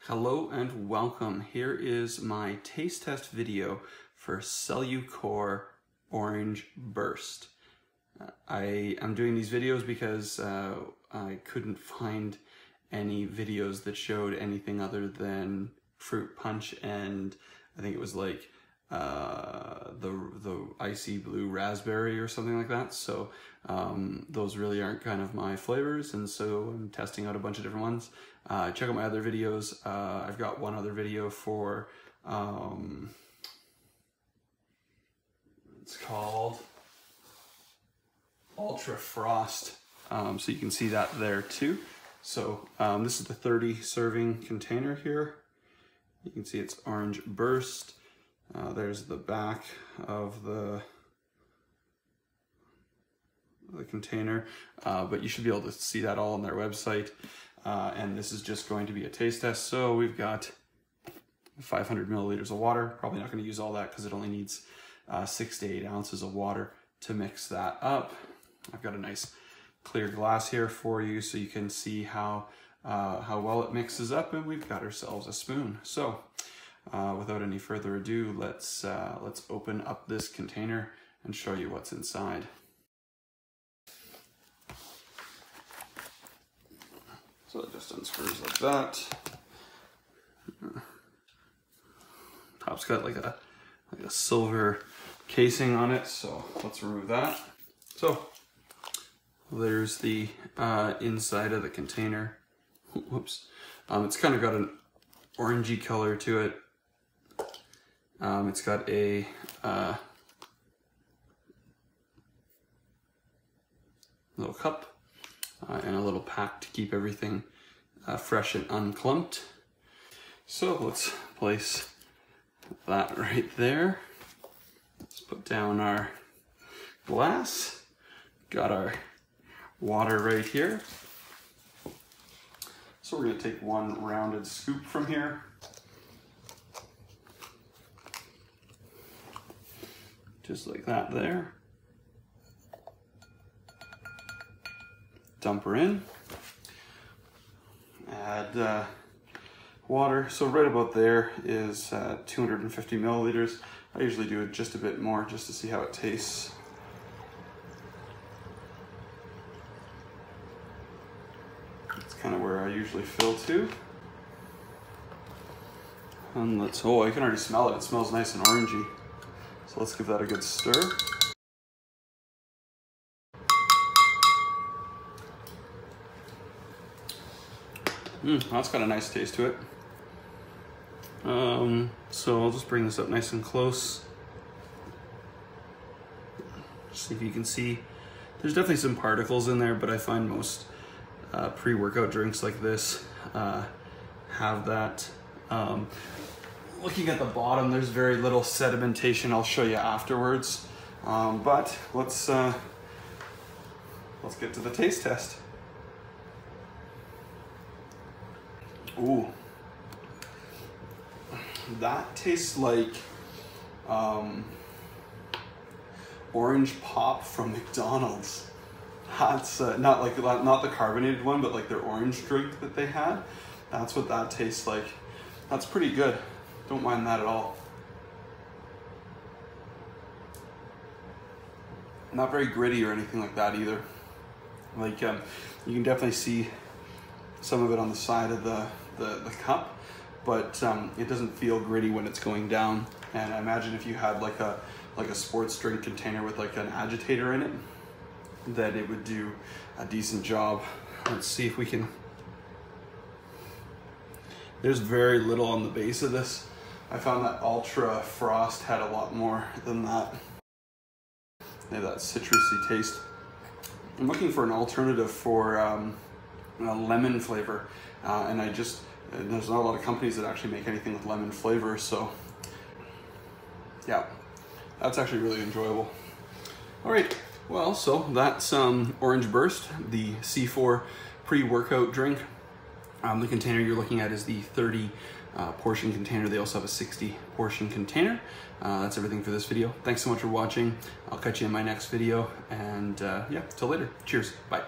Hello and welcome. Here is my taste test video for Cellucor Orange Burst. I am doing these videos because I couldn't find any videos that showed anything other than fruit punch, and I think it was like the icy blue raspberry or something like that. So those really aren't kind of my flavors, and so I'm testing out a bunch of different ones. Check out my other videos. I've got one other video for it's called Ultra Frost, so you can see that there too. So this is the 30 serving container here. You can see it's Orange Burst. There's the back of the container, but you should be able to see that all on their website. And this is just going to be a taste test. So we've got 500 milliliters of water. Probably not going to use all that because it only needs 6 to 8 ounces of water to mix that up. I've got a nice clear glass here for you so you can see how well it mixes up, and we've got ourselves a spoon. So without any further ado, let's open up this container and show you what's inside. So it just unscrews like that. Top's got like a silver casing on it, so let's remove that. So there's the inside of the container. Whoops. It's kind of got an orangey color to it. It's got a little cup and a little pack to keep everything fresh and unclumped. So let's place that right there. Let's put down our glass. Got our water right here. So we're going to take one rounded scoop from here. Just like that there. Dump her in. Add water. So right about there is 250 milliliters. I usually do it just a bit more just to see how it tastes. That's kind of where I usually fill to. And I can already smell it. It smells nice and orangey. So let's give that a good stir. That's got a nice taste to it. So I'll just bring this up nice and close. See if you can see. There's definitely some particles in there, but I find most pre-workout drinks like this have that. Looking at the bottom, there's very little sedimentation. I'll show you afterwards. But let's get to the taste test. Ooh, that tastes like orange pop from McDonald's. That's not the carbonated one, but like their orange drink that they had. That's what that tastes like. That's pretty good. Don't mind that at all. Not very gritty or anything like that either. Like you can definitely see some of it on the side of the cup, but it doesn't feel gritty when it's going down. And I imagine if you had like a sports drink container with like an agitator in it, that it would do a decent job. Let's see if we can. There's very little on the base of this. I found that Ultra Frost had a lot more than that. They have that citrusy taste. I'm looking for an alternative for a lemon flavor, and there's not a lot of companies that actually make anything with lemon flavor, so yeah, that's actually really enjoyable. All right, well, so that's Orange Burst, the C4 pre-workout drink. The container you're looking at is the 30 portion container. They also have a 60 portion container. That's everything for this video. Thanks so much for watching. I'll catch you in my next video, and yeah, till later. Cheers, bye.